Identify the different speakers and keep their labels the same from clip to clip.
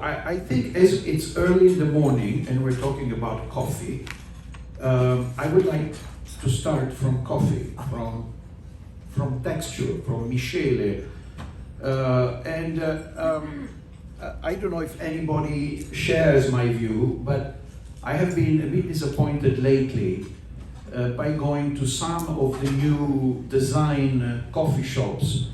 Speaker 1: I think as it's early in the morning and we're talking about coffee, I would like to start from coffee, from texture, from miscele. I don't know if anybody shares my view, but I have been a bit disappointed lately by going to some of the new design coffee shops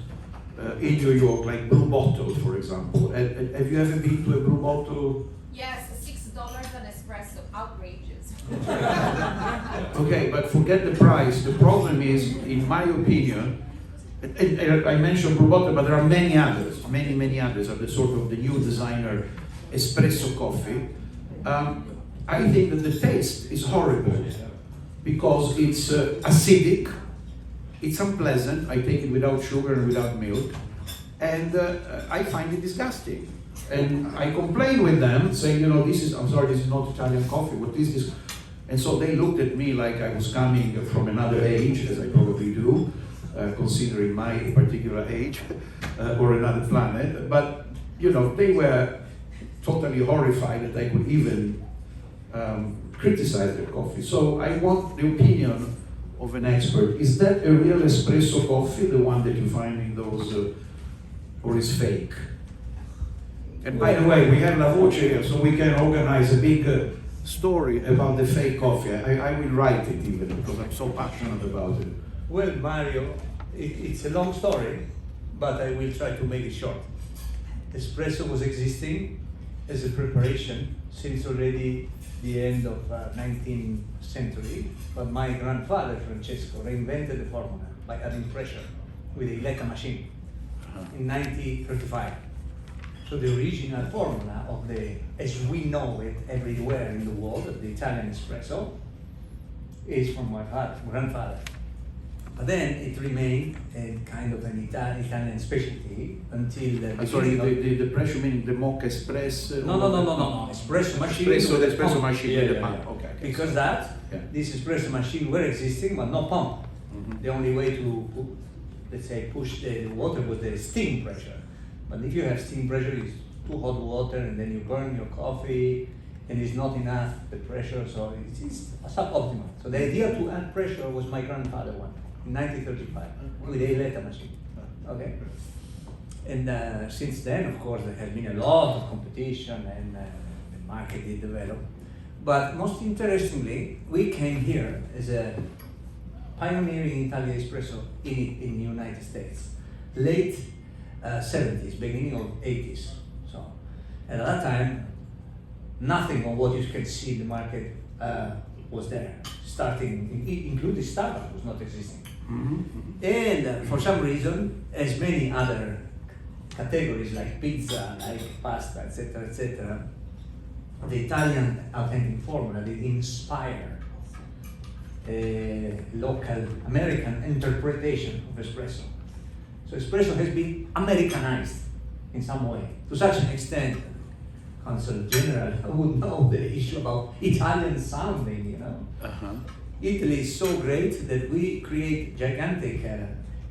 Speaker 1: in New York, like Blue Bottle, for example. Have you ever been to a Blue Bottle?
Speaker 2: Yes, $6 an espresso, outrageous.
Speaker 1: Okay, but forget the price. The problem is, in my opinion, and I mentioned Blue Bottle, but there are many others, many others of the sort of the new designer espresso coffee. I think that the taste is horrible because it's acidic, it's unpleasant. I take it without sugar and without milk, and I find it disgusting. And I complain with them, saying, this is not Italian coffee, what is this? And so they looked at me like I was coming from another age, as I probably do, considering my particular age, or another planet. But, they were totally horrified that I could even criticize their coffee. So I want the opinion of an expert. Is that a real espresso coffee, the one that you find in those, or is fake? And by the way, we have La Voce here, so we can organize a big story about the fake coffee. I will write it even, because I'm so passionate about it.
Speaker 3: Well, Mario, it's a long story, but I will try to make it short. Espresso was existing as a preparation since already the end of 19th century, but my grandfather, Francesco, reinvented the formula by adding pressure with a Illy machine in 1935. So the original formula of as we know it everywhere in the world, of the Italian espresso, is from my grandfather. But then it remained a kind of an Italian specialty until
Speaker 1: sorry, the pressure meaning the mocha espresso?
Speaker 3: No. Espresso machine.
Speaker 1: The espresso machine with the
Speaker 3: Yeah.
Speaker 1: pump. Okay.
Speaker 3: Because this espresso machine were existing, but no pump.
Speaker 1: Mm-hmm.
Speaker 3: The only way to, let's say, push the water was the steam pressure. But if you have steam pressure, it's too hot water, and then you burn your coffee, and it's not enough the pressure, so it's suboptimal. So the idea to add pressure was my grandfather one in 1935 with a Illy machine. Okay. And since then, of course, there has been a lot of competition, and the market did develop. But most interestingly, we came here as a pioneering Italian espresso in the United States, late 70s, beginning of 80s. So, and at that time, nothing of what you can see in the market was there. Starting, including Starbucks was not existing.
Speaker 1: Mm-hmm.
Speaker 3: And for some reason, as many other categories like pizza, like pasta, etc., the Italian authentic formula did inspire a local American interpretation of espresso. So espresso has been Americanized in some way, to such an extent, Consul General would know the issue about Italian sounding,
Speaker 1: Uh-huh.
Speaker 3: Italy is so great that we create gigantic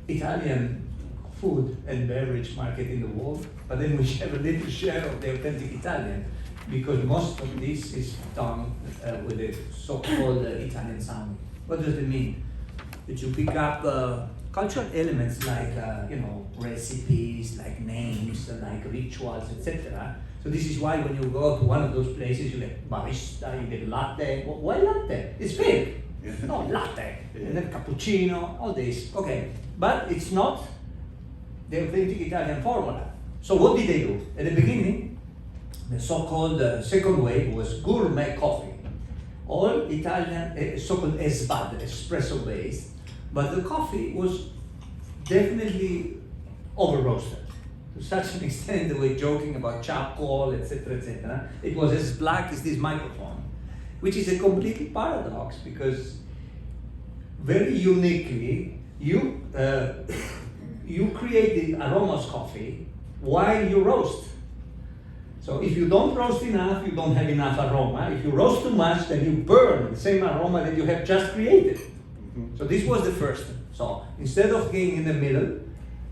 Speaker 3: Italian food and beverage market in the world, but then we have a little share of the authentic Italian, because most of this is done with the so-called Italian sound. What does it mean? That you pick up cultural elements like recipes, like names, like rituals, etc. So this is why when you go to one of those places, you get barista, you get latte. Why latte? It's fake. No, latte. And then cappuccino, all this. Okay, but it's not the authentic Italian formula. So what did they do? At the beginning, the so-called second wave was gourmet coffee. All Italian, so-called S.p.A, espresso based, but the coffee was definitely over-roasted. To such an extent that we're joking about charcoal, etc. It was as black as this microphone, which is a completely paradox, because very uniquely, you create the aromas coffee while you roast. So if you don't roast enough, you don't have enough aroma. If you roast too much, then you burn the same aroma that you have just created. So this was the first. So instead of being in the middle,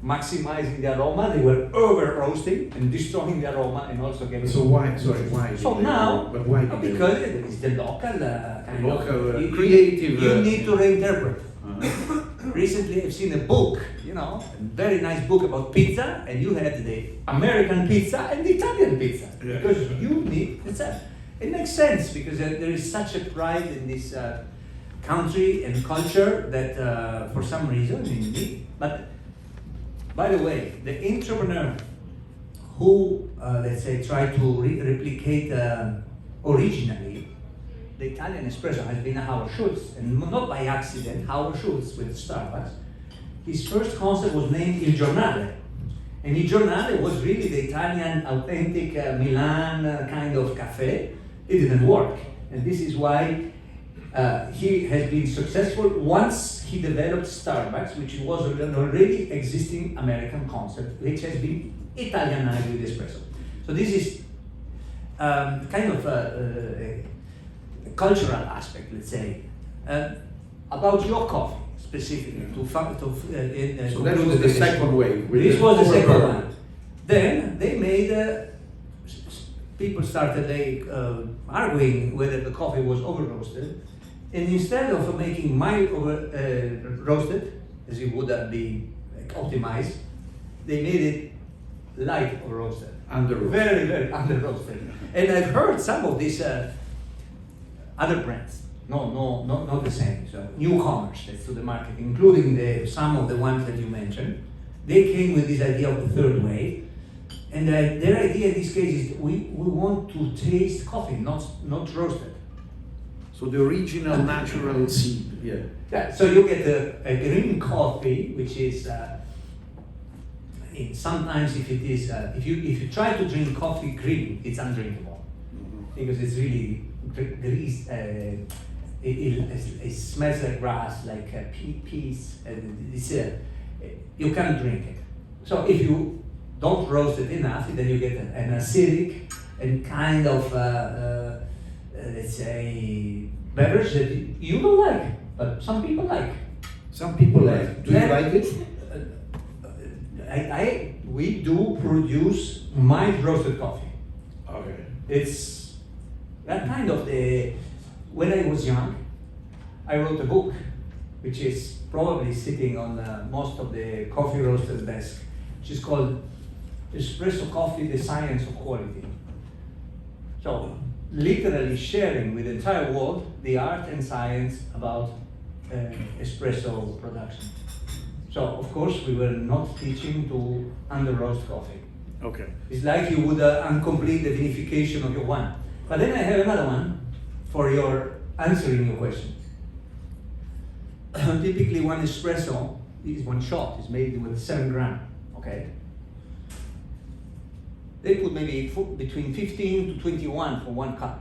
Speaker 3: maximizing the aroma. They were over roasting and destroying the aroma and also getting.
Speaker 1: So why? Sorry, why?
Speaker 3: So
Speaker 1: did they
Speaker 3: now,
Speaker 1: do- but why? did they-
Speaker 3: because it's the local kind
Speaker 1: Local,
Speaker 3: of
Speaker 1: creative,
Speaker 3: You need to reinterpret.
Speaker 1: Uh-huh.
Speaker 3: Recently, I've seen a book, a very nice book about pizza, and you had the American pizza and the Italian pizza
Speaker 1: Yeah.
Speaker 3: because you need pizza. It makes sense because there is such a pride in this country and culture that for some reason in me. But by the way, the entrepreneur who let's say tried to replicate originally the Italian espresso has been Howard Schultz, and not by accident. Howard Schultz with Starbucks. His first concept was named Il Giornale, and Il Giornale was really the Italian authentic Milan kind of cafe. It didn't work, and this is why he has been successful once he developed Starbucks, which was an already existing American concept, which has been Italianized with espresso. So this is kind of a cultural aspect, let's say. About your coffee specifically,
Speaker 1: So that was the second wave. with
Speaker 3: This was the second
Speaker 1: overburn.
Speaker 3: one. Then they made people started arguing whether the coffee was over roasted, and instead of making mild over roasted, as it would have been optimized, they made it light over roasted.
Speaker 1: Under roasted.
Speaker 3: Very, very under roasted. And I've heard some of these other brands, not the same, so newcomers to the market, including some of the ones that you mentioned, they came with this idea of the third way. And their idea in this case is we want to taste coffee, not roasted.
Speaker 1: So the original natural seed, yeah.
Speaker 3: Yeah, so you get a green coffee, which is sometimes if you try to drink coffee green, it's undrinkable because it's really grease. It smells like grass, like peas. You can't drink it. So if you don't roast it enough, then you get an acidic and kind of let's say beverage that you don't like, but some people like.
Speaker 1: Some people like. Do you like it?
Speaker 3: We do produce mild roasted coffee.
Speaker 1: Okay.
Speaker 3: It's that kind of when I was young, I wrote a book, which is probably sitting on most of the coffee roasters' desk, which is called Espresso Coffee, the Science of Quality. So, literally sharing with the entire world the art and science about espresso production. So, of course, we were not teaching to under-roast coffee.
Speaker 1: Okay.
Speaker 3: It's like you would uncomplete the vinification of your wine. But then I have another one for answering your question. Typically, one espresso is one shot, is made with 7 grams, okay? They put maybe between 15 to 21 for 1 cup.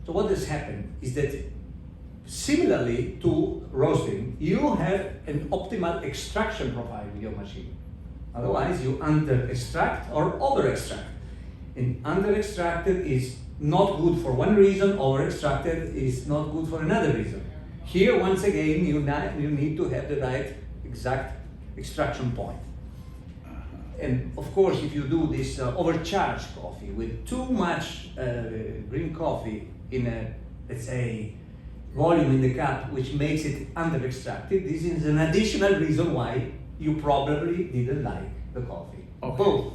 Speaker 3: So what has happened is that similarly to roasting, you have an optimal extraction profile with your machine. Otherwise, you under-extract or over-extract. And under-extracted is not good for one reason, over-extracted is not good for another reason. Here, once again, you need to have the right exact extraction point. And of course, if you do this overcharged coffee with too much green coffee in a, let's say, volume in the cup, which makes it under-extracted, this is an additional reason why you probably didn't like the coffee.
Speaker 1: Okay.
Speaker 3: Both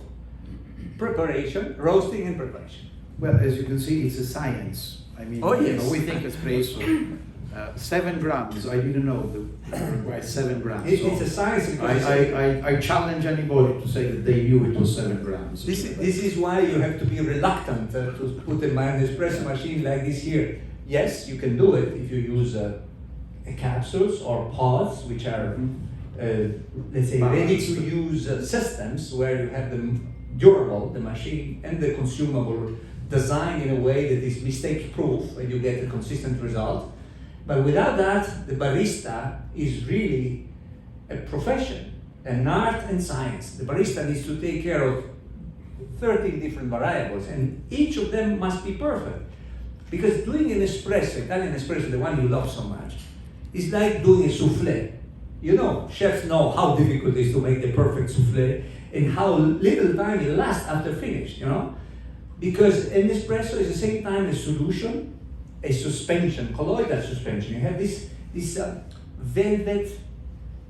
Speaker 3: preparation, roasting and preparation.
Speaker 1: Well, as you can see, it's a science. I mean,
Speaker 3: Oh, yes.
Speaker 1: we think espresso. 7 grams, I didn't know why 7 grams.
Speaker 3: It's a science.
Speaker 1: I challenge anybody to say that they knew it was 7 grams.
Speaker 3: This is why you have to be reluctant to put an espresso machine like this here. Yes, you can do it if you use capsules or pods, which are, let's say, ready-to-use systems where you have the durable, the machine, and the consumable designed in a way that is mistake-proof, and you get a consistent result. But without that, the barista is really a profession, an art and science. The barista needs to take care of 13 different variables, and each of them must be perfect. Because doing an espresso, Italian espresso, the one you love so much, is like doing a souffle. You know, chefs know how difficult it is to make the perfect souffle and how little time it lasts after finish, you know? Because an espresso is the same time a solution, a suspension, colloidal suspension. You have this velvet,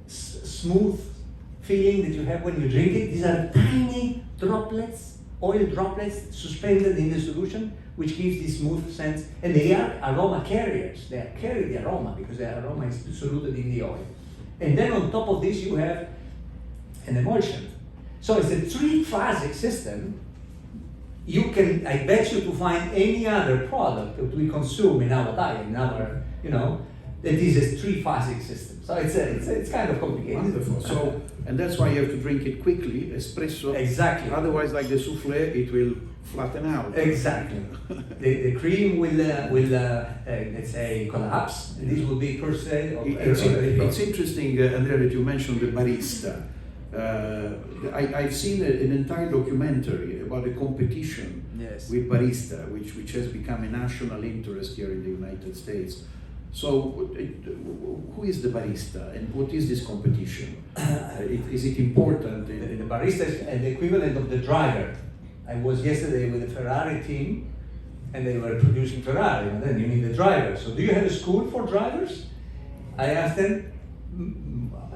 Speaker 3: smooth feeling that you have when you drink it. These are tiny droplets, oil droplets suspended in the solution, which gives this smooth sense. And they are aroma carriers. They carry the aroma because the aroma is soluted in the oil. And then on top of this, you have an emulsion. So it's a three-phasic system. You can, I bet you, to find any other product that we consume in our diet, in our, you know, that is a three-phasic system. So it's kind of complicated.
Speaker 1: Wonderful. So, and that's why you have to drink it quickly, espresso.
Speaker 3: Exactly.
Speaker 1: Otherwise, like the souffle, it will flatten out.
Speaker 3: Exactly. the cream will let's say, collapse, and this will be per se.
Speaker 1: It's interesting, Andrea, that you mentioned the barista. I've seen an entire documentary about a competition with barista, which has become a national interest here in the United States. So, who is the barista, and what is this competition? Is it important?
Speaker 3: The barista is the equivalent of the driver. I was yesterday with the Ferrari team, and they were producing Ferrari, and then you need the driver. So, do you have a school for drivers? I asked them.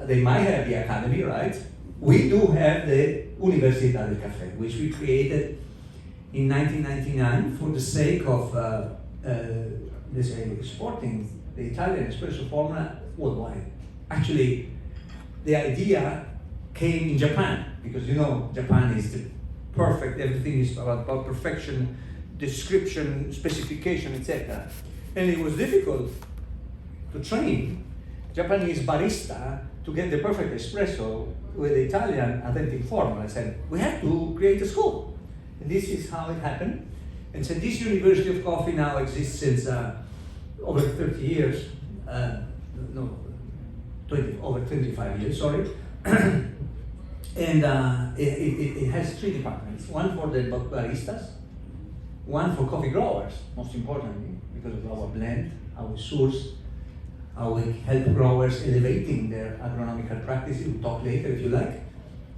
Speaker 3: They might have the academy, right? We do have the Università del Caffè, which we created in 1999 for the sake of let's say, exporting the Italian espresso formula worldwide. Actually, the idea came in Japan, because you know Japan is the perfect, everything is about perfection, description, specification, etc. And it was difficult to train Japanese barista to get the perfect espresso with the Italian authentic formula. I said, we have to create a school. And this is how it happened. And so this University of Coffee now exists since over 30 years, over 25 years, sorry. And it has three departments. One for the baristas, one for coffee growers, most importantly, because of our blend, our source, how we help growers elevating their agronomical practices. We'll talk later if you like.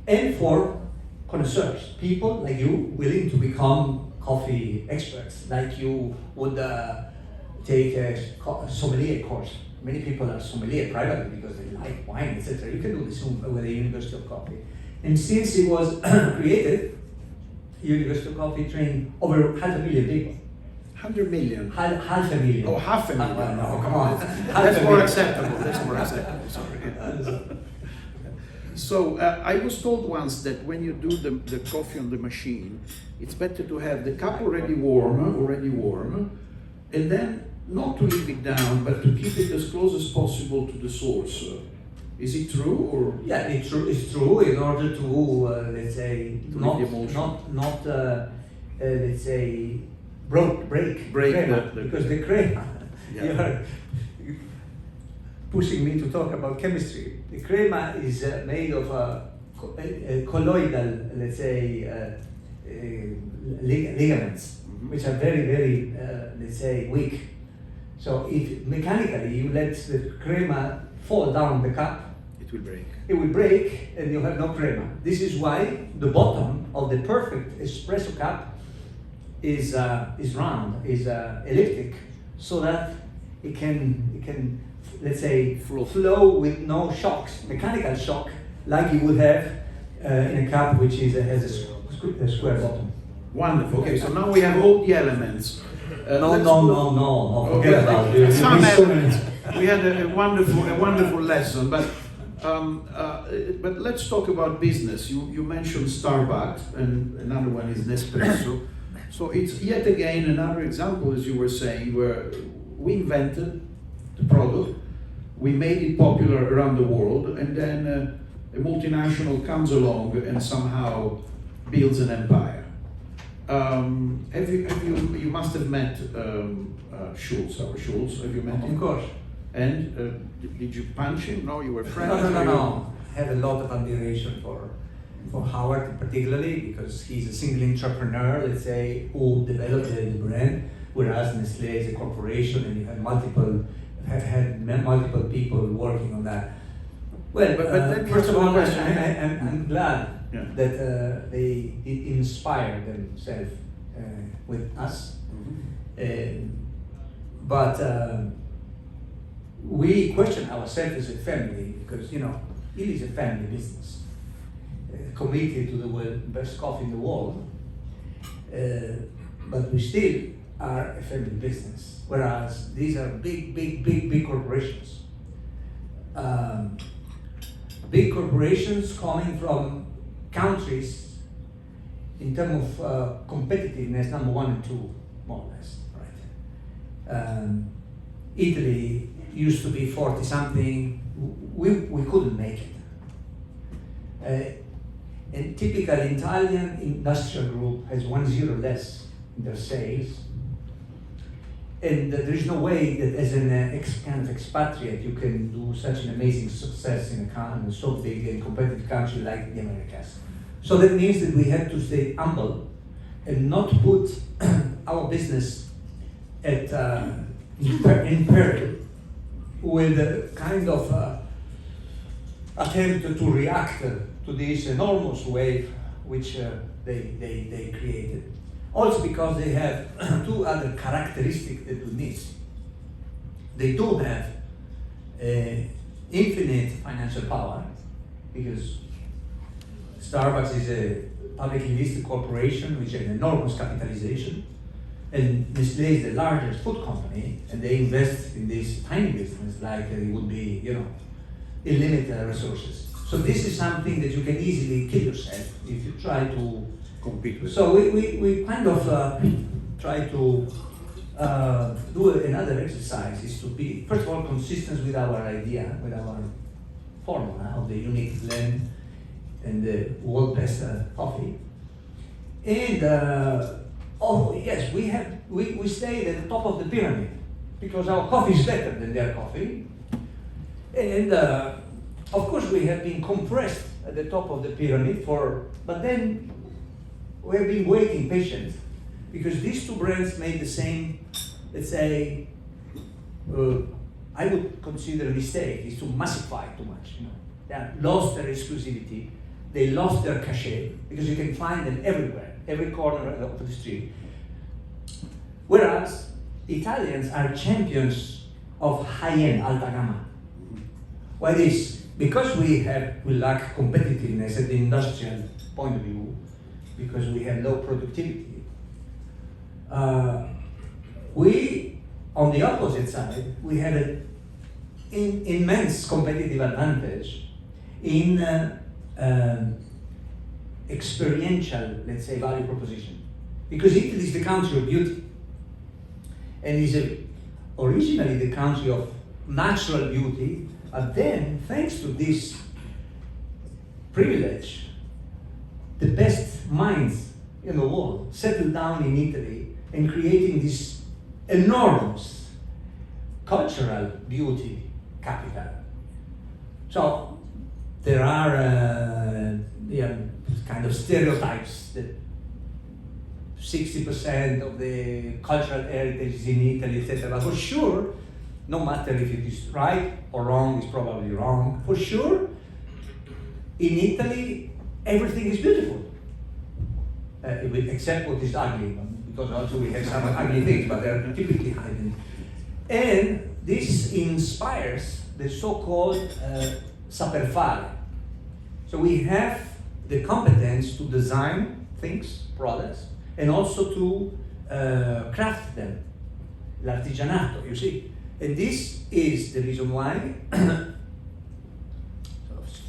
Speaker 3: And for connoisseurs, people like you willing to become coffee experts, like you would take a sommelier course. Many people are sommelier privately because they like wine, etc. You can do this with the University of Coffee. And since it was created, University of Coffee trained over 500,000 people.
Speaker 1: 100 million.
Speaker 3: Half a million.
Speaker 1: Oh, 500,000.
Speaker 3: No, come on.
Speaker 1: That's more acceptable. That's more acceptable. Sorry. So I was told once that when you do the coffee on the machine, it's better to have the cup already warm, and then not to leave it down, but to keep it as close as possible to the source. Is it true, or?
Speaker 3: Yeah, it's true. In order to let's say not let's say break crema, because the crema.
Speaker 1: Yeah.
Speaker 3: You are pushing me to talk about chemistry. The crema is made of a colloidal, let's say, ligaments, which are very, let's say, weak. So if mechanically you let the crema fall down the cup,
Speaker 1: it will break.
Speaker 3: It will break, and you have no crema. This is why the bottom of the perfect espresso cup is round, is elliptic, so that it can let's say flow with no shocks, mechanical shock, like you would have in a cup which has a square bottom.
Speaker 1: Wonderful. Okay, so now we have all the elements.
Speaker 3: No. Forget about it.
Speaker 1: Some elements. We had a wonderful lesson, but let's talk about business. You mentioned Starbucks, and another one is Nespresso. So it's yet again another example, as you were saying, where we invented the product, we made it popular around the world, and then a multinational comes along and somehow builds an empire. You must have met Schultz, our Schultz. Have you met him?
Speaker 3: Of course.
Speaker 1: And did you punch him? No, you were friends.
Speaker 3: No. I have a lot of admiration for Howard particularly, because he's a single entrepreneur, let's say, who developed the brand, whereas Nestlé is a corporation and you have multiple people working on that. Well,
Speaker 1: But let me
Speaker 3: first
Speaker 1: ask
Speaker 3: of
Speaker 1: you a
Speaker 3: all,
Speaker 1: question.
Speaker 3: I'm glad
Speaker 1: Yeah.
Speaker 3: that they inspire themselves with us. But we question ourselves as a family because, you know, it is a family business, committed to the best coffee in the world, but we still are a family business, whereas these are big corporations. Big corporations coming from countries in terms of competitiveness, number 1 and 2, more or less, right? Italy used to be 40 something, we couldn't make it. And typical Italian industrial group has 1 zero less in their sales. And there is no way that as an kind of expatriate you can do such an amazing success in a so big and competitive country like the Americas. So that means that we have to stay humble and not put our business at in peril with a kind of attempt to react to this enormous wave which they created. Also because they have 2 other characteristics that we miss. They do have infinite financial power because Starbucks is a publicly listed corporation which has an enormous capitalization, and Nestlé is the largest food company, and they invest in this tiny business like it would be, you know, unlimited resources. So this is something that you can easily kill yourself if you try to
Speaker 1: compete with.
Speaker 3: So we kind of try to do another exercise is to be, first of all, consistent with our idea, with our formula of the unique blend and the world best coffee. And oh yes, we stay at the top of the pyramid because our coffee is better than their coffee. And of course we have been compressed at the top of the pyramid but then we have been waiting patient because these 2 brands made the same, let's say, I would consider a mistake is to massify too much. You know, they have lost their exclusivity, they lost their cachet because you can find them everywhere, every corner of the street. Whereas Italians are champions of high-end alta gamma. Why this? Because we lack competitiveness at the industrial point of view, because we have low productivity. We, on the opposite side, we have an immense competitive advantage in experiential, let's say, value proposition. Because Italy is the country of beauty, and is originally the country of natural beauty, but then, thanks to this privilege, the best minds in the world settled down in Italy and creating this enormous cultural beauty capital. So there are kind of stereotypes that 60% of the cultural heritage is in Italy, etc. But for sure, no matter if it is right or wrong, it's probably wrong. For sure, in Italy, everything is beautiful, except what is ugly, because also we have some ugly things, but they are typically hidden. And this inspires the so-called saper fare. So we have the competence to design things, products, and also to craft them, l'artigianato, you see. And this is the reason why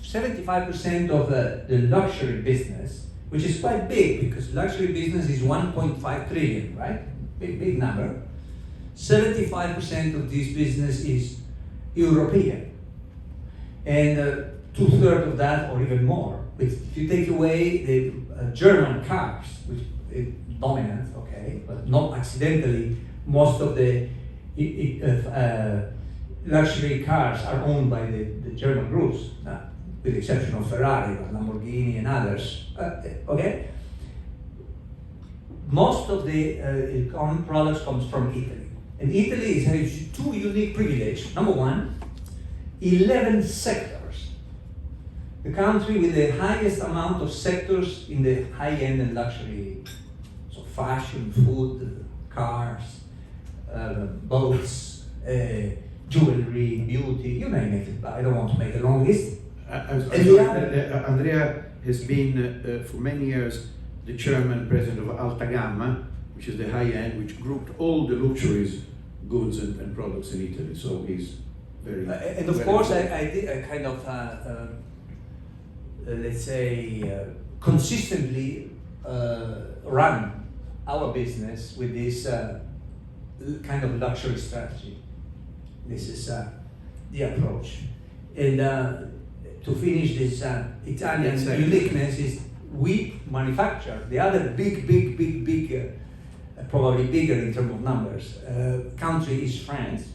Speaker 3: 75% of the luxury business, which is quite big because luxury business is 1.5 trillion, right? Big number. 75% of this business is European. And 2/3 of that, or even more. If you take away the German cars, which is dominant, okay, but not accidentally, most of the luxury cars are owned by the German groups, with the exception of Ferrari, but Lamborghini and others, okay? Most of the common products comes from Italy. And Italy has 2 unique privileges. Number 1, 11 sectors the country with the highest amount of sectors in the high-end and luxury, so fashion, food, cars, boats, jewelry, beauty, you name it. I don't want to make a long list.
Speaker 1: Andrea has been for many years the chairman president of Alta Gamma, which is the high end, which grouped all the luxuries, goods and products in Italy. So he's very.
Speaker 3: And of course, I did a kind of, let's say, consistently run our business with this kind of luxury strategy. This is the approach. And to finish this Italian uniqueness is we manufacture the other big, probably bigger in terms of numbers, country is France,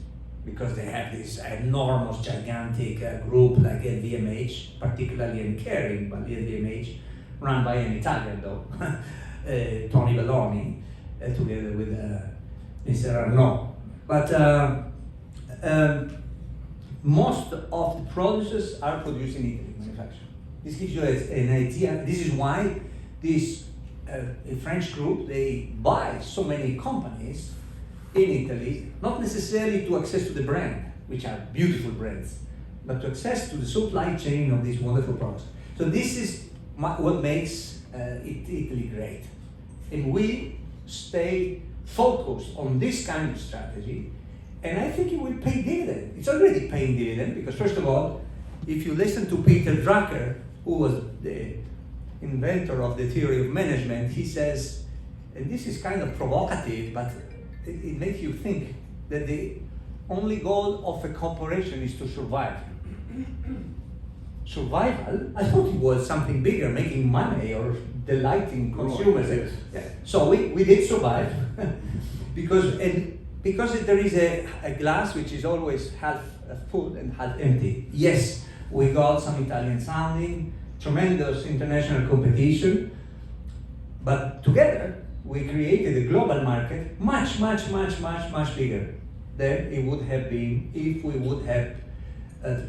Speaker 3: because they have this enormous, gigantic group like LVMH, particularly in caring, but LVMH, run by an Italian though, Tony Belloni, together with Mr. Arnaud. But most of the producers are produced in Italy, manufactured. This gives you an idea. This is why this a French group, they buy so many companies in Italy, not necessarily to access to the brand, which are beautiful brands, but to access to the supply chain of these wonderful products. So this is what makes Italy great. And we stay focused on this kind of strategy, and I think it will pay dividend. It's already paying dividend, because first of all, if you listen to Peter Drucker, who was the inventor of the theory of management, he says, and this is kind of provocative, but it makes you think, that the only goal of a corporation is to survive. Survival? I thought it was something bigger, making money or delighting consumers.
Speaker 1: Yes.
Speaker 3: Yeah. So we did survive, because there is a glass which is always half full and half empty. Yes, we got some Italian sounding, tremendous international competition, but together we created a global market much bigger than it would have been if we would have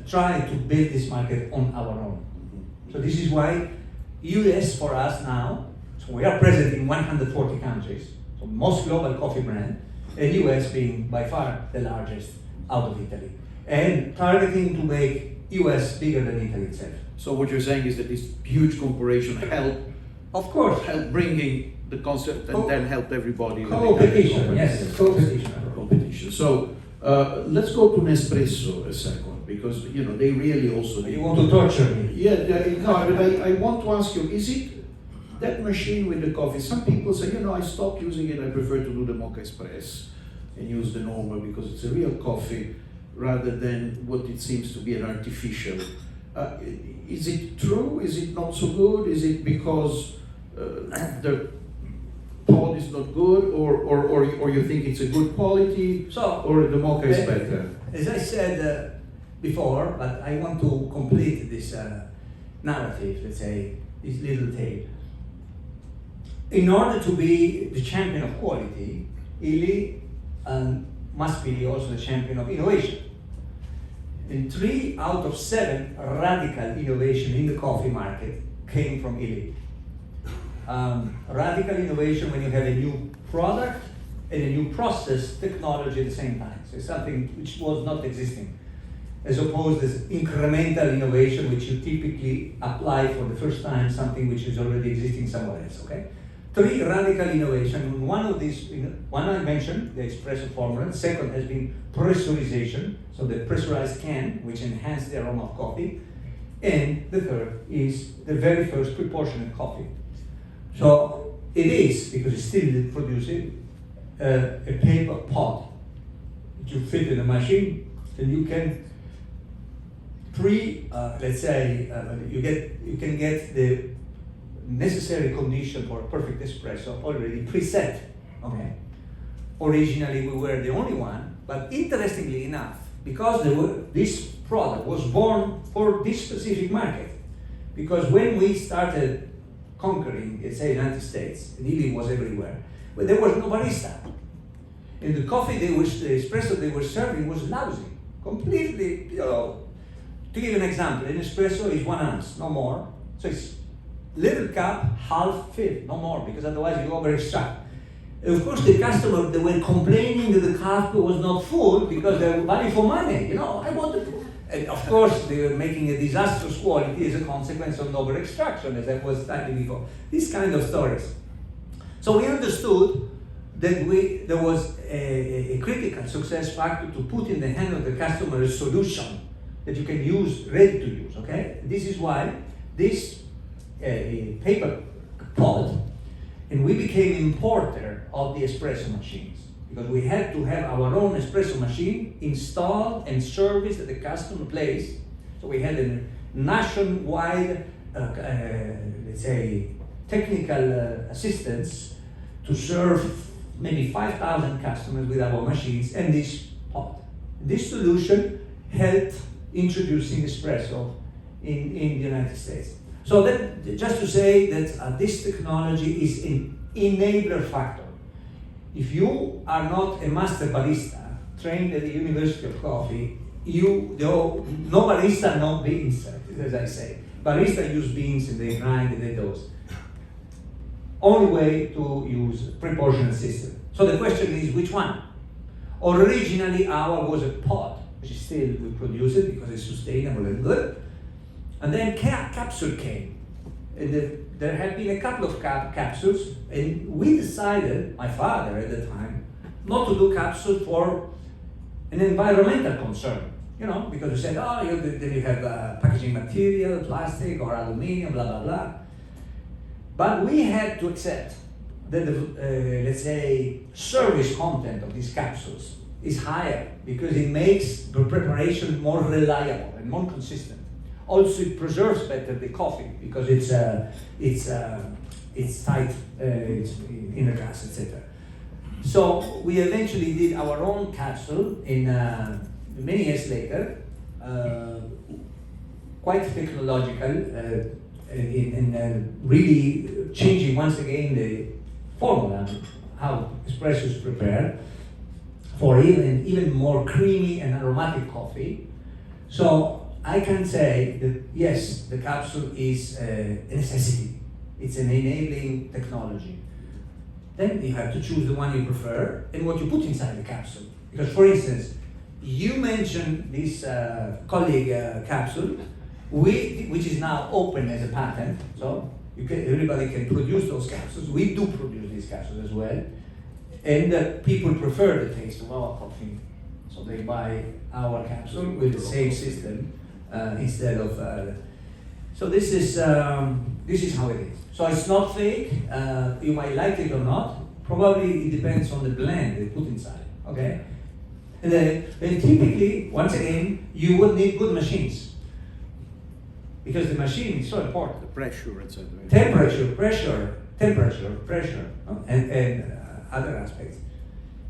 Speaker 3: tried to build this market on our own. So this is why US for us now, so we are present in 140 countries, so most global coffee brand, and US being by far the largest out of Italy, and targeting to make US bigger than Italy itself.
Speaker 1: So what you're saying is that this huge corporation help,
Speaker 3: of course,
Speaker 1: help bringing the concept and then help everybody.
Speaker 3: Competition, yes,
Speaker 1: competition. So let's go to Nespresso a second, because you know they really also.
Speaker 3: You want to torture me?
Speaker 1: Yeah, no, but I want to ask you: is it that machine with the coffee? Some people say, you know, I stopped using it. I prefer to do the mocha express and use the normal because it's a real coffee rather than what it seems to be an artificial. Is it true? Is it not so good? Is it because the pod is not good, or you think it's a good quality, or the mocha is better?
Speaker 3: As I said before, but I want to complete this narrative, let's say, this little tale. In order to be the champion of quality, Illy must be also the champion of innovation. And 3 out of 7 radical innovation in the coffee market came from Illy. Radical innovation when you have a new product and a new process technology at the same time. So it's something which was not existing, as opposed to incremental innovation, which you typically apply for the first time, something which is already existing somewhere else, okay? 3 radical innovation. One of these, one I mentioned, the espresso formula. The second has been pressurization, so the pressurized can, which enhanced the aroma of coffee. And the third is the very first proportionate coffee. So it is, because it's still producing, a paper pot that you fit in a machine, and you can let's say, you can get the necessary condition for a perfect espresso already preset. Okay. Originally, we were the only one, but interestingly enough, because this product was born for this specific market, because when we started conquering, let's say, the United States, and Illy was everywhere, but there was no barista. And the coffee the espresso they were serving was lousy, completely, To give you an example, an espresso is 1 ounce, no more. So it's little cup, half fill, no more, because otherwise you over extract. Of course, the customer, they were complaining that the cup was not full because they were value for money. You know, I want the. And of course, they were making a disastrous quality as a consequence of over extraction, as I was studying before. These kind of stories. So we understood that there was a critical success factor to put in the hand of the customer a solution that you can use, ready to use. Okay, this is why this paper pod. And we became importer of the espresso machines because we had to have our own espresso machine installed and serviced at the customer place. So we had a nationwide, let's say, technical assistance to serve maybe 5,000 customers with our machines and this pod. This solution helped introducing espresso in the United States. So that, just to say that this technology is an enabler factor. If you are not a master barista trained at the University of Coffee, no barista, no beans, as I say. Barista use beans and they grind and they dose. Only way to use proportional system. So the question is, which one? Originally, our was a pod, which is still, we produce it because it's sustainable and good. And then capsule came. And there had been a couple of capsules, and we decided, my father at the time, not to do capsules for an environmental concern. You know, because we said, oh, then you have packaging material, plastic or aluminium, blah, blah, blah. But we had to accept that the, let's say, service content of these capsules is higher because it makes the preparation more reliable and more consistent. Also, it preserves better the coffee because it's tight, it's in the glass, etc. So we eventually did our own capsule in many years later, quite technological, in really changing once again the formula, how espresso is prepared for even more creamy and aromatic coffee. So I can say that yes, the capsule is a necessity. It's an enabling technology. Then you have to choose the one you prefer and what you put inside the capsule. Because for instance, you mentioned this colleague capsule, which is now open as a patent. So everybody can produce those capsules. We do produce these capsules as well. And people prefer the taste of our coffee. So they buy our capsule with the same system. Instead of, so this is how it is. So it's not fake. You might like it or not. Probably it depends on the blend they put inside. Okay, and then typically, once again, you would need good machines because the machine is so important.
Speaker 1: The pressure, etc.
Speaker 3: Temperature, pressure, and other aspects.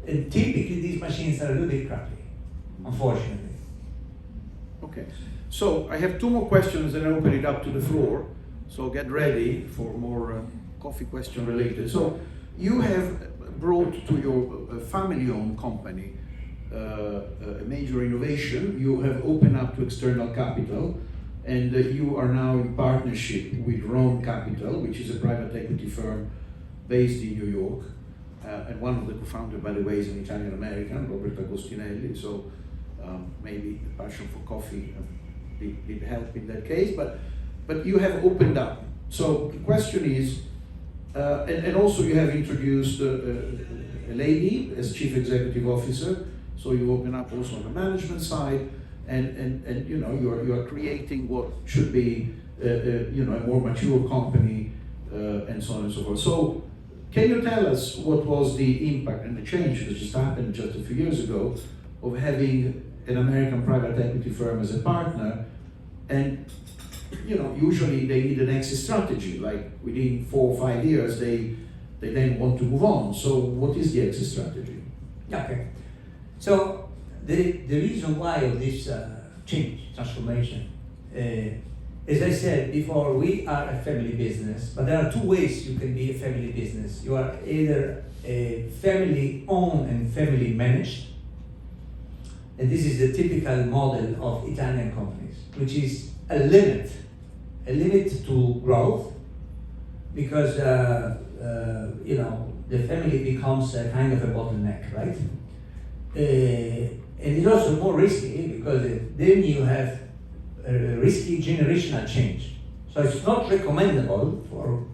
Speaker 3: And typically, these machines are a little bit crappy, unfortunately.
Speaker 1: Okay. So I have two more questions and I open it up to the floor. So get ready for more coffee question related. So you have brought to your family-owned company a major innovation. You have opened up to external capital and you are now in partnership with Rome Capital, which is a private equity firm based in New York. And one of the co-founders, by the way, is an Italian-American, Robert Agostinelli. So maybe the passion for coffee did help in that case, but you have opened up. So the question is, and also you have introduced a lady as chief executive officer. So you open up also on the management side, and you know you are creating what should be you know a more mature company and so on and so forth. So can you tell us what was the impact and the change that just happened just a few years ago of having an American private equity firm as a partner, and you know usually they need an exit strategy, like within 4 or 5 years they then want to move on. So what is the exit strategy?
Speaker 3: Okay, so the reason why of this transformation, as I said before, we are a family business, but there are two ways you can be a family business. You are either a family owned and family managed, and this is the typical model of Italian companies, which is a limit to growth, because you know, the family becomes a kind of a bottleneck, right? And it's also more risky because then you have a risky generational change. So it's not recommendable for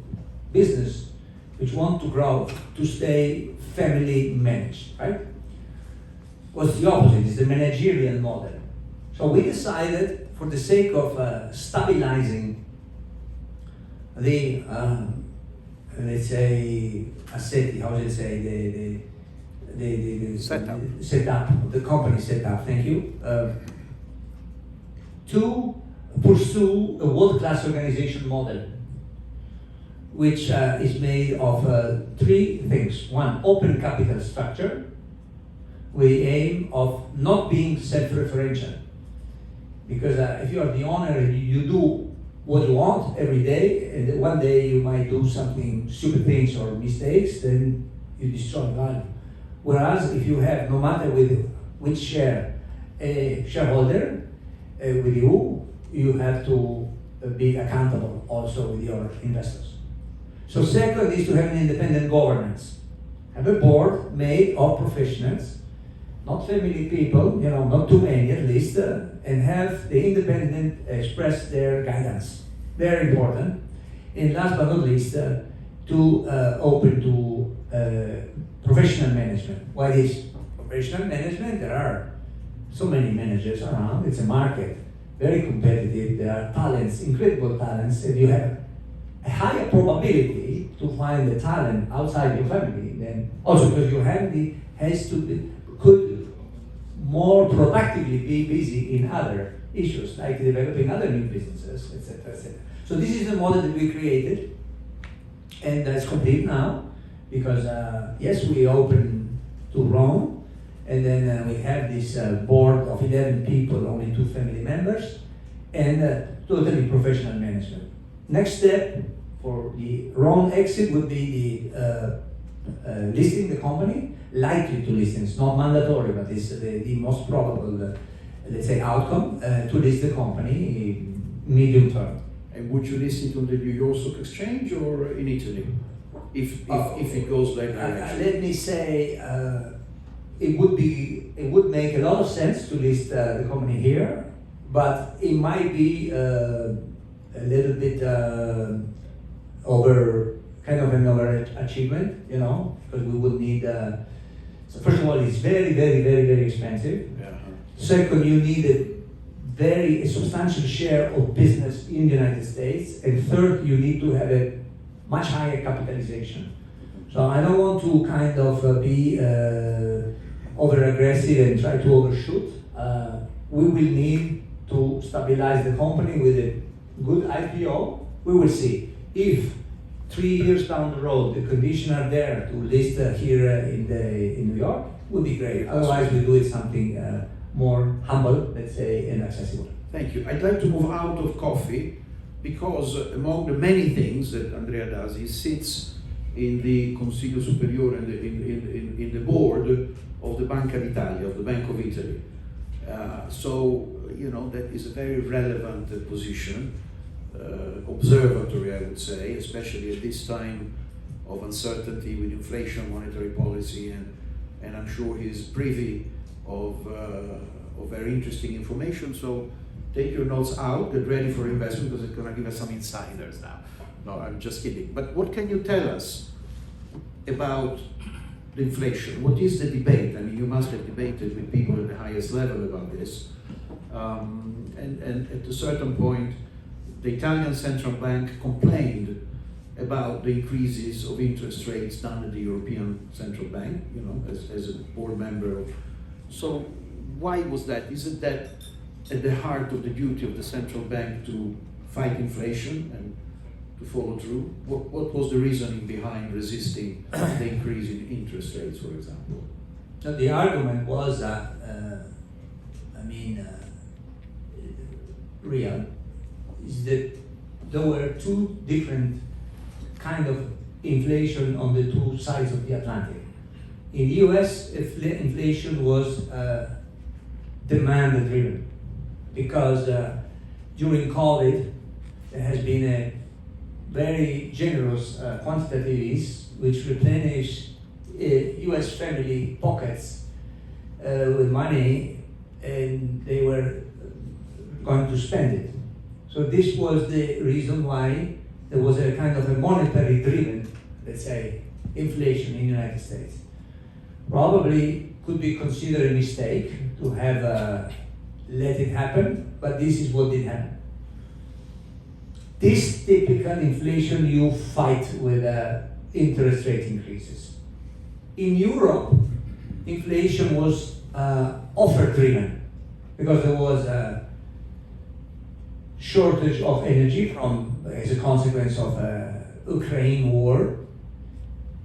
Speaker 3: business which want to grow to stay family managed, right? What's the opposite? It's the managerial model. So we decided, for the sake of stabilizing the, let's say, asset, how should I say, the setup, the company setup, thank you, to pursue a world-class organization model, which is made of 3 things. 1, open capital structure, with the aim of not being self-referential. Because if you are the owner and you do what you want every day, and one day you might do something, stupid things or mistakes, then you destroy value. Whereas if you have, no matter with which share, a shareholder with you, you have to be accountable also with your investors. So second is to have an independent governance. Have a board made of professionals, not family people, you know, not too many at least, and have the independent express their guidance. Very important. And last but not least, to open to professional management. What is professional management? There are so many managers around. It's a market, very competitive. There are talents, incredible talents, and you have a higher probability to find the talent outside your family than also because your family could more productively be busy in other issues, like developing other new businesses, etc., etc. So this is the model that we created, and it's complete now, because yes, we opened to Rome, and then we have this board of 11 people, only 2 family members, and totally professional management. Next step for the Rome exit would be the listing the company, likely to list. It's not mandatory, but it's the most probable, let's say, outcome to list the company medium term.
Speaker 1: And would you list it on the New York Stock Exchange or in Italy? If it goes like that?
Speaker 3: Let me say, it would make a lot of sense to list the company here, but it might be a little bit kind of an overachievement, you know, because we would need. So first of all, it's very, very, very, very expensive.
Speaker 1: Yeah.
Speaker 3: Second, you need a substantial share of business in the United States, and third, you need to have a much higher capitalization. So I don't want to kind of be over-aggressive and try to overshoot. We will need to stabilize the company with a good IPO. We will see. If 3 years down the road the conditions are there to list here in New York, would be great. Otherwise, we do it something more humble, let's say, and accessible.
Speaker 1: Thank you. I'd like to move out of coffee, because among the many things that Andrea does, he sits in the Consiglio Superiore and in the board of the Banca d'Italia, of the Bank of Italy. So, you know, that is a very relevant position, observatory, I would say, especially at this time of uncertainty with inflation, monetary policy, and I'm sure he's privy of very interesting information. So take your notes out, get ready for investment, because it's going to give us some insiders now. No, I'm just kidding. But what can you tell us about the inflation? What is the debate? I mean, you must have debated with people at the highest level about this. And at a certain point, the Italian central bank complained about the increases of interest rates done at the European Central Bank, you know, as a board member. So why was that? Isn't that at the heart of the duty of the central bank to fight inflation and to follow through? What was the reasoning behind resisting the increase in interest rates, for example?
Speaker 3: So the argument was that, real, is that there were 2 different kind of inflation on the 2 sides of the Atlantic. In the US, inflation was demand driven, because during COVID there has been a very generous quantitative ease which replenished US family pockets with money, and they were going to spend it. So this was the reason why there was a kind of a monetary driven, let's say, inflation in the United States. Probably could be considered a mistake to have let it happen, but this is what did happen. This typical inflation you fight with interest rate increases. In Europe, inflation was offer driven because there was a shortage of energy as a consequence of Ukraine war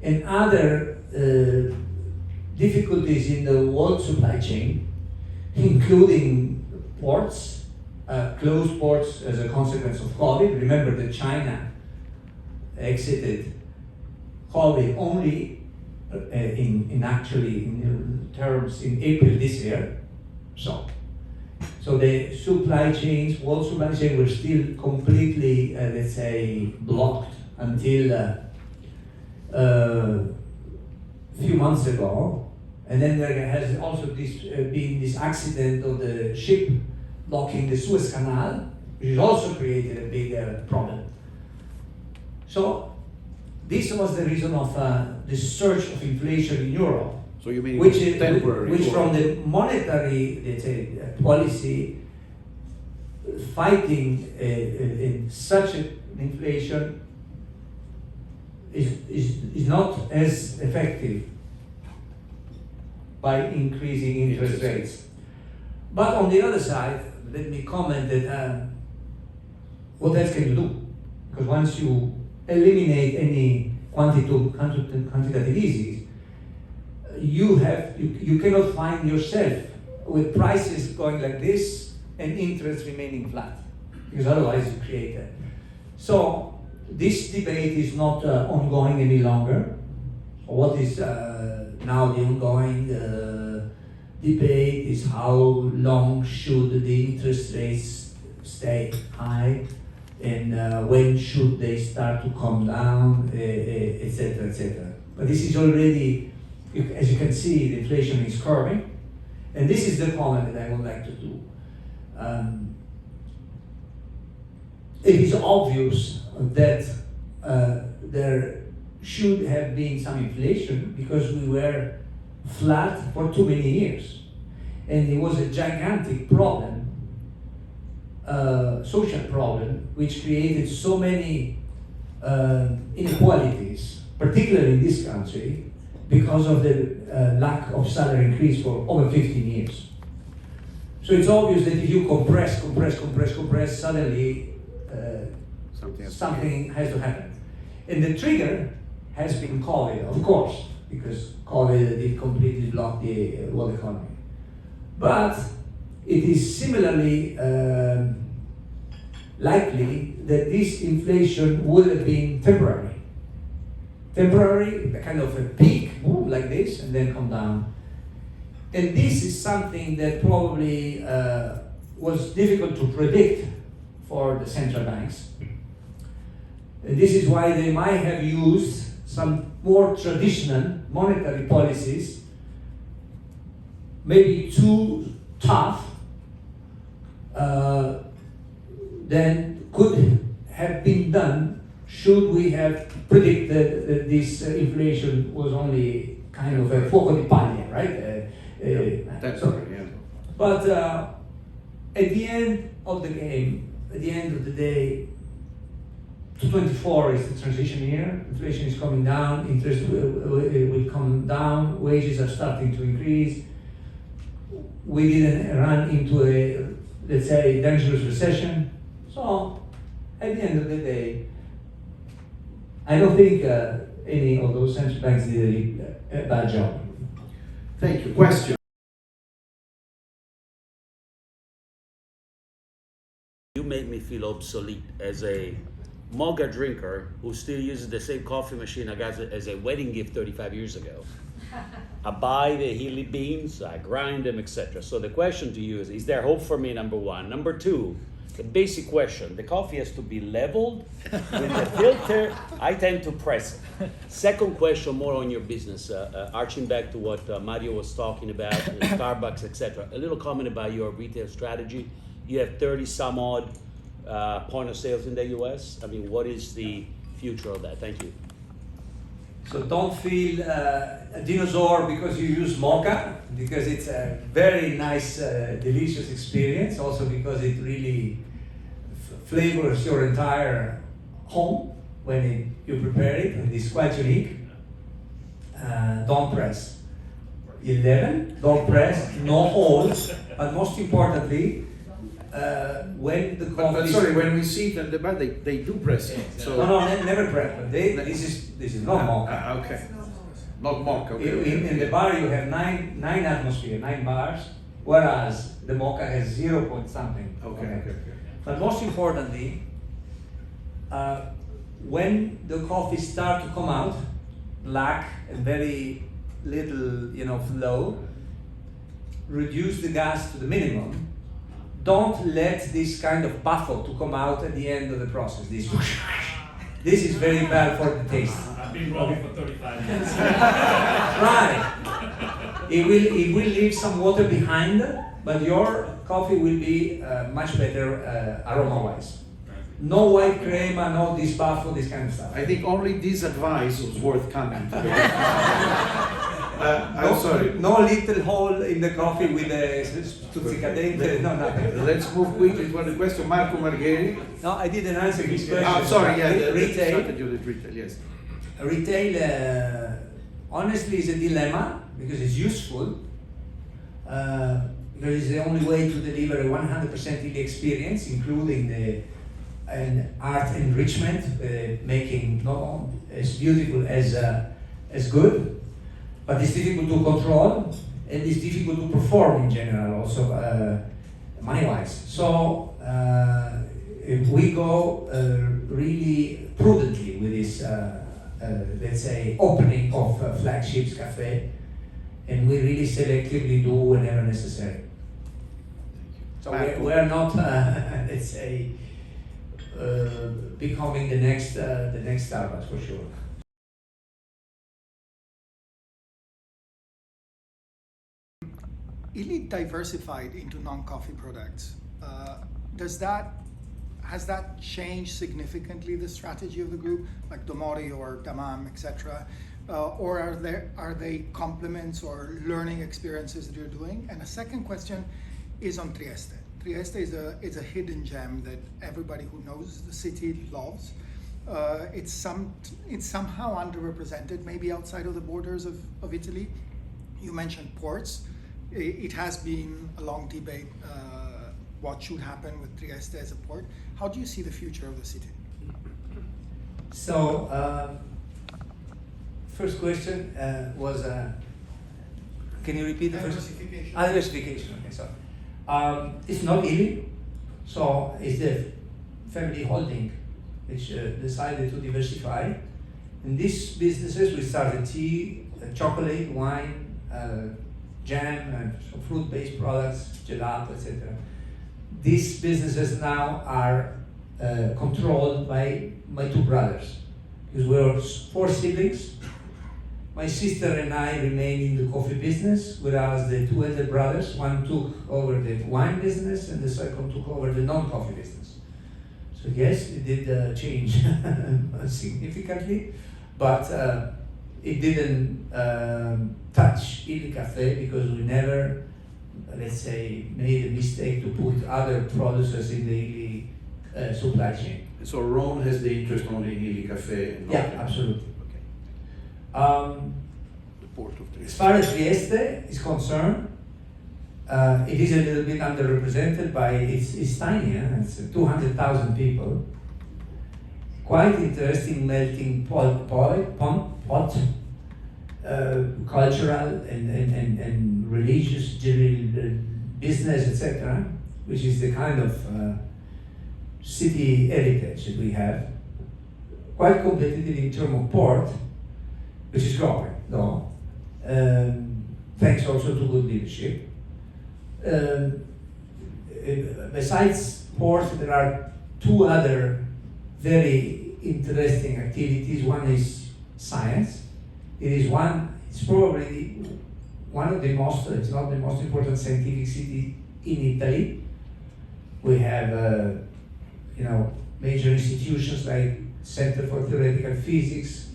Speaker 3: and other difficulties in the world supply chain, including ports, closed ports as a consequence of COVID. Remember that China exited COVID only in terms in April this year. So the supply chains, world supply chain, were still completely, let's say, blocked until a few months ago. And then there has also been this accident of the ship blocking the Suez Canal, which has also created a big problem. So this was the reason of the surge of inflation in Europe.
Speaker 1: So you mean
Speaker 3: which is
Speaker 1: temporary?
Speaker 3: Which from the monetary, let's say, policy, fighting in such an inflation is not as effective by increasing interest rates. But on the other side, let me comment that what else can you do? Because once you eliminate any quantitative eases, you cannot find yourself with prices going like this and interest remaining flat, because otherwise you create that. So this debate is not ongoing any longer. What is now the ongoing debate is how long should the interest rates stay high, and when should they start to come down, etc., etc. But this is already, as you can see, the inflation is curving, and this is the comment that I would like to do. It is obvious that there should have been some inflation because we were flat for too many years, and it was a gigantic problem, social problem, which created so many inequalities, particularly in this country, because of the lack of salary increase for over 15 years. So it's obvious that if you compress, suddenly something has to happen. And the trigger has been COVID, of course, because COVID did completely block the world economy. But it is similarly likely that this inflation would have been temporary. Temporary, a kind of a peak, boom, like this, and then come down. And this is something that probably was difficult to predict for the central banks. And this is why they might have used some more traditional monetary policies, maybe too tough, than could have been done should we have predicted that this inflation was only kind of a fuoco di paglia, right?
Speaker 1: That's right, yeah.
Speaker 3: But at the end of the game, at the end of the day, 2024 is the transition year. Inflation is coming down, interest will come down, wages are starting to increase. We didn't run into a, let's say, dangerous recession. So at the end of the day, I don't think any of those central banks did a bad job.
Speaker 1: Thank you. Question?
Speaker 4: You make me feel obsolete as a mocha drinker who still uses the same coffee machine I got as a wedding gift 35 years ago. I buy the Illy beans, I grind them, etc. So the question to you is there hope for me, number one? Number two, the basic question, the coffee has to be leveled with the filter. I tend to press it. Second question, more on your business, arching back to what Mario was talking about, Starbucks, etc. A little comment about your retail strategy. You have 30 some odd point of sales in the US. I mean, what is the future of that? Thank you.
Speaker 3: So don't feel a dinosaur because you use mocha, because it's a very nice, delicious experience. Also because it really flavors your entire home when you prepare it, and it's quite unique. Don't press. 11, don't press, no holes, but most importantly, when the coffee.
Speaker 1: But sorry, when we see it at the bar, they do press it. So
Speaker 3: No, never press. But this is not mocha.
Speaker 1: Okay. Not mocha. Okay.
Speaker 3: In the bar you have nine atmosphere, 9 bars, whereas the mocha has 0 point something.
Speaker 1: Okay.
Speaker 3: But most importantly, when the coffee start to come out, black and very little, flow, reduce the gas to the minimum. Don't let this kind of puffle to come out at the end of the process. This is very bad for the taste.
Speaker 5: I've been rolling for 35 years.
Speaker 3: Right. It will leave some water behind, but your coffee will be much better aroma-wise. No white crema, no this puffle, this kind of stuff.
Speaker 1: I think only this advice was worth coming to. I'm sorry.
Speaker 3: No little hole in the coffee with a stuzzicadente, no nothing.
Speaker 1: Let's move quickly to the question. Marco Margheri.
Speaker 3: No, I didn't answer his question.
Speaker 1: Sorry, yeah,
Speaker 3: Retail.
Speaker 1: Retail, yes.
Speaker 3: Retail, honestly, is a dilemma because it's useful. Because it's the only way to deliver a 100% Illy experience, including an art enrichment, making not as beautiful as good. But it's difficult to control, and it's difficult to perform in general, also money-wise. So if we go really prudently with this, let's say, opening of flagships cafe, and we really selectively do whenever necessary. So we're not, let's say, becoming the next Starbucks for sure.
Speaker 6: Illy diversified into non-coffee products. Has that changed significantly the strategy of the group, like Domori or Damam, etc., or are they complements or learning experiences that you're doing? And a second question is on Trieste. Trieste is a hidden gem that everybody who knows the city loves. It's somehow underrepresented, maybe outside of the borders of Italy. You mentioned ports. It has been a long debate what should happen with Trieste as a port. How do you see the future of the city?
Speaker 3: So, first question was, can you repeat the first?
Speaker 6: Diversification.
Speaker 3: Diversification, okay, sorry. It's not Illy, so it's the family holding which decided to diversify. In these businesses we started tea, chocolate, wine, jam, and some fruit-based products, gelato, etc. These businesses now are controlled by my 2 brothers, because we're 4 siblings. My sister and I remain in the coffee business, whereas the 2 elder brothers, one took over the wine business and the second took over the non-coffee business. So yes, it did change significantly, but it didn't touch Illy Cafe because we never, let's say, made a mistake to put other producers in the Illy supply chain.
Speaker 1: So Rome has the interest only in Illy Cafe. And
Speaker 3: Yeah,
Speaker 1: not in-
Speaker 3: absolutely.
Speaker 1: Okay. The port of
Speaker 3: As
Speaker 1: Trieste.
Speaker 3: far as Trieste is concerned, it is a little bit underrepresented by, it's tiny, it's 200,000 people. Quite interesting melting pot, cultural and religious, business, etc., which is the kind of city heritage that we have. Quite competitive in terms of port, which is growing though, thanks also to good leadership. Besides sport, there are two other very interesting activities. One is science. It's probably one of the most, it's not the most important scientific city in Italy. We have, major institutions like Center for Theoretical Physics,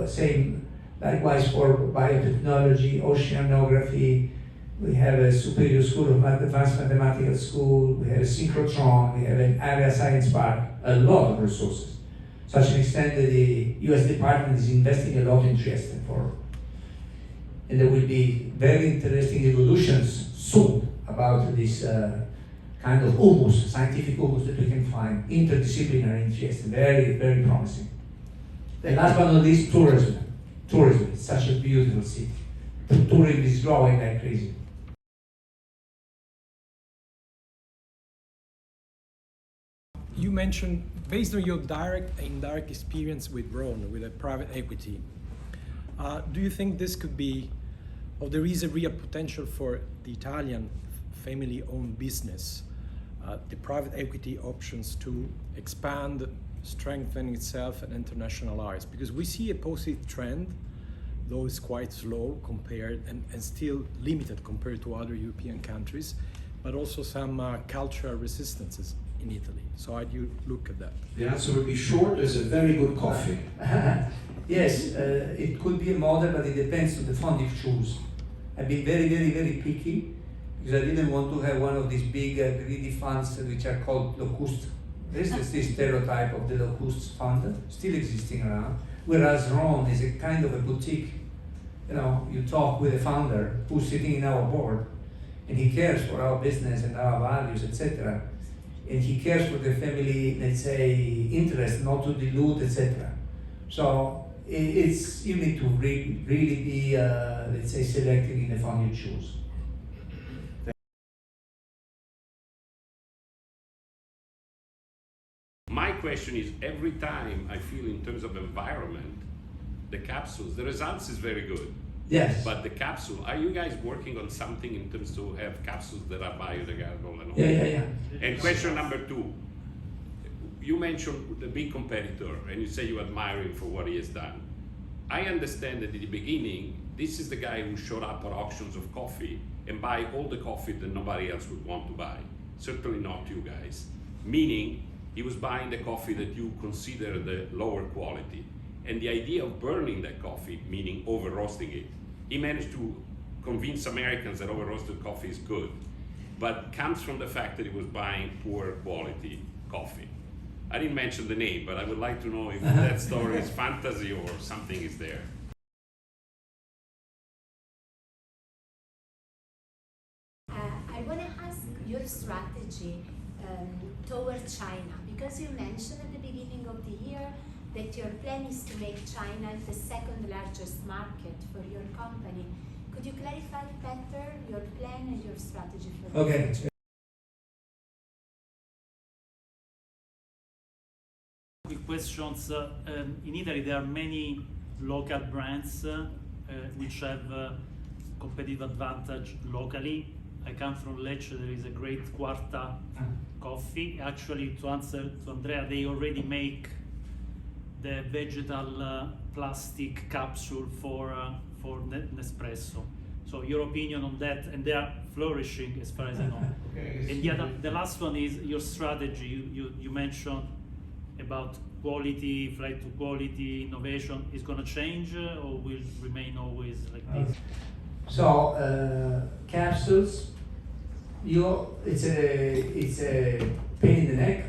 Speaker 3: same likewise for biotechnology, oceanography. We have a Superior School of Advanced Mathematical School, we have a synchrotron, we have an area science park, a lot of resources. Such an extent that the US Department is investing a lot in Trieste and there will be very interesting evolutions soon about this kind of humus, scientific humus that we can find, interdisciplinary in Trieste, very, very promising. And last but not least, tourism. Tourism, it's such a beautiful city. Tourism is growing like crazy.
Speaker 7: You mentioned, based on your direct and indirect experience with Rome, with a private equity, do you think this could be, or there is a real potential for the Italian family-owned business, the private equity options to expand, strengthen itself and internationalize? Because we see a positive trend, though it's quite slow compared and still limited compared to other European countries, but also some cultural resistances in Italy. So how do you look at that?
Speaker 1: The answer would be short, there's a very good coffee.
Speaker 3: Yes, it could be a model, but it depends on the fund you choose. I've been very, very, very picky because I didn't want to have one of these big greedy funds which are called locust. This is this stereotype of the locust fund still existing around. Whereas Rome is a kind of a boutique. You talk with a founder who's sitting in our board, and he cares for our business and our values, etc. And he cares for the family, let's say, interest, not to dilute, etc. So you need to really be, let's say, selective in the fund you choose.
Speaker 8: My question is, every time I feel in terms of environment, the capsules, the results is very good.
Speaker 3: Yes.
Speaker 8: But the capsule, are you guys working on something in terms to have capsules that are biodegradable and all?
Speaker 3: Yeah.
Speaker 8: And question number 2, you mentioned the big competitor and you say you admire him for what he has done. I understand that in the beginning, this is the guy who showed up at auctions of coffee and buy all the coffee that nobody else would want to buy. Certainly not you guys. Meaning, he was buying the coffee that you consider the lower quality. And the idea of burning that coffee, meaning over roasting it, he managed to convince Americans that over roasted coffee is good, but comes from the fact that he was buying poor quality coffee. I didn't mention the name, but I would like to know if that story is fantasy or something is there.
Speaker 9: I want to ask your strategy toward China, because you mentioned at the beginning of the year that your plan is to make China the second largest market for your company. Could you clarify better your plan and your strategy for
Speaker 3: Okay.
Speaker 9: that?
Speaker 5: Quick questions. In Italy, there are many local brands which have competitive advantage locally. I come from Lecce, there is a great Quarta coffee. Actually, to answer to Andrea, they already make the vegetal plastic capsule for Nespresso. So your opinion on that, and they are flourishing as far as I know.
Speaker 1: Okay.
Speaker 5: And the last one is your strategy. You mentioned about quality, flight to quality, innovation. Is going to change or will remain always like this?
Speaker 3: So capsules, it's a pain in the neck.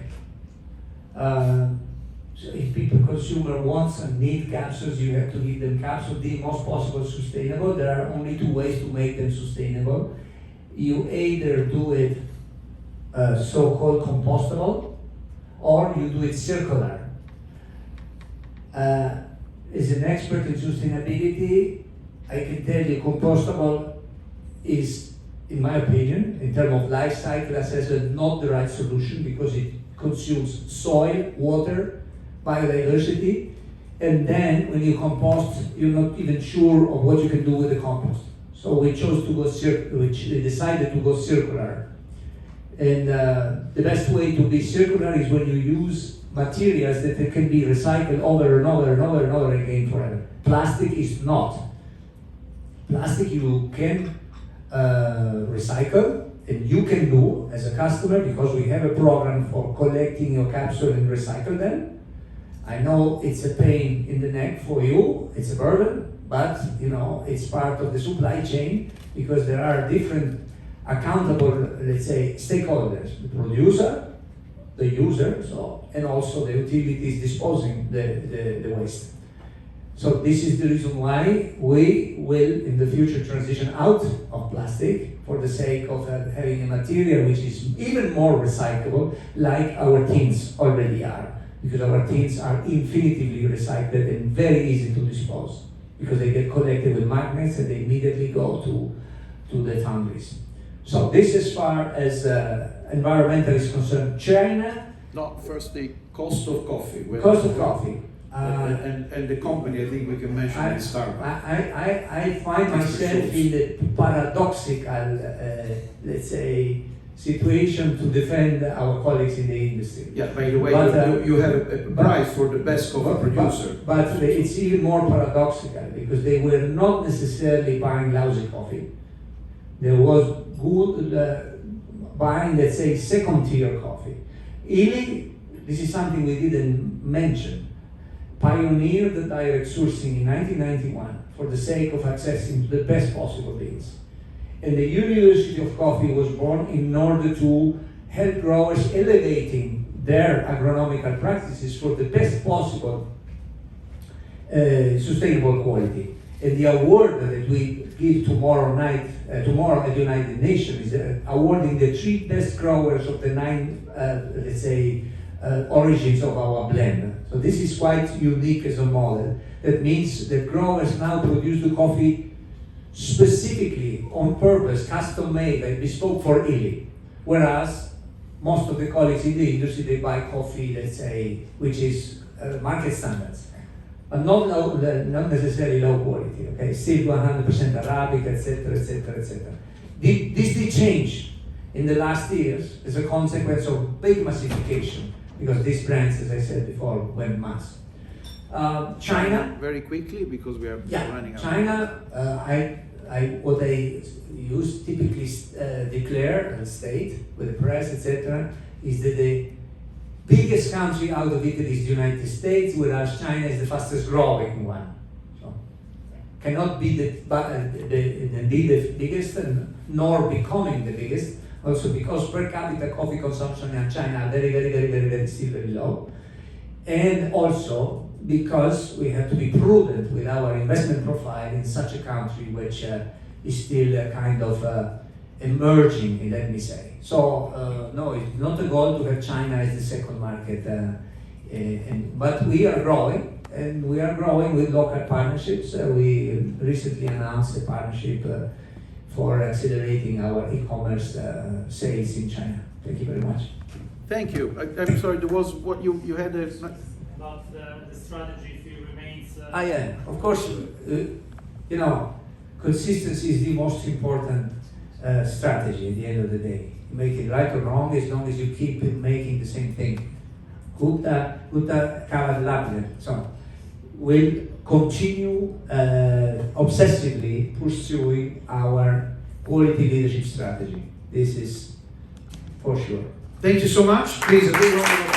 Speaker 3: So if consumer wants and need capsules, you have to give them capsules, the most possible sustainable. There are only 2 ways to make them sustainable. You either do it so-called compostable, or you do it circular. As an expert in sustainability, I can tell you compostable is, in my opinion, in terms of life cycle assessment, not the right solution because it consumes soil, water, biodiversity, and then when you compost, you're not even sure of what you can do with the compost. So we chose to go we decided to go circular. And the best way to be circular is when you use materials that can be recycled over and over and over and over again forever. Plastic is not. Plastic you can recycle, and you can do as a customer, because we have a program for collecting your capsule and recycle them. I know it's a pain in the neck for you, it's a burden, but you know it's part of the supply chain, because there are different accountable, let's say, stakeholders: the producer, the user, and also the utilities disposing the waste. So this is the reason why we will in the future transition out of plastic for the sake of having a material which is even more recyclable, like our tins already are, because our tins are infinitively recycled and very easy to dispose, because they get collected with magnets and they immediately go to the foundries. So this as far as environmental is concerned. China.
Speaker 1: No, first the cost of coffee.
Speaker 3: Cost of coffee.
Speaker 1: And the company, I think we can mention is Starbucks.
Speaker 3: I find myself in the paradoxical, let's say, situation to defend our colleagues in the industry.
Speaker 1: Yeah, by the way, you have a prize for the best coffee producer.
Speaker 3: But it's even more paradoxical, because they were not necessarily buying lousy coffee. There was good buying, let's say, second-tier coffee. Illy, this is something we didn't mention, pioneered the direct sourcing in 1991 for the sake of accessing the best possible beans. And the University of Coffee was born in order to help growers elevating their agronomical practices for the best possible sustainable quality. And the award that we give tomorrow at the United Nations is awarding the 3 best growers of the 9, let's say, origins of our blend. So this is quite unique as a model. That means that growers now produce the coffee specifically, on purpose, custom made and bespoke for Illy. Whereas most of the colleagues in the industry, they buy coffee, let's say, which is market standards, but not necessarily low quality. Okay, still 100% Arabic, etc., etc., etc. This did change in the last years as a consequence of big massification, because these brands, as I said before, went mass. China.
Speaker 1: Very quickly, because we are running out.
Speaker 3: China, what they use typically declare and state with the press, etc., is that the biggest country out of it is the United States, whereas China is the fastest growing one. So cannot be the biggest, nor becoming the biggest. Also because per capita coffee consumption in China are very still very low. And also because we have to be prudent with our investment profile in such a country which is still kind of emerging, let me say. So no, it's not a goal to have China as the second market, but we are growing, and we are growing with local partnerships. We recently announced a partnership for accelerating our e-commerce sales in China. Thank you very much.
Speaker 1: Thank you. I'm sorry, there was what you had a...
Speaker 5: About the strategy, if it remains...
Speaker 3: Yeah, of course, you know, consistency is the most important strategy at the end of the day. You make it right or wrong, as long as you keep making the same thing. Gutta cavat lapidem. So, we'll continue obsessively pursuing our quality leadership strategy. This is for sure.
Speaker 1: Thank you so much. Please, a big round of applause.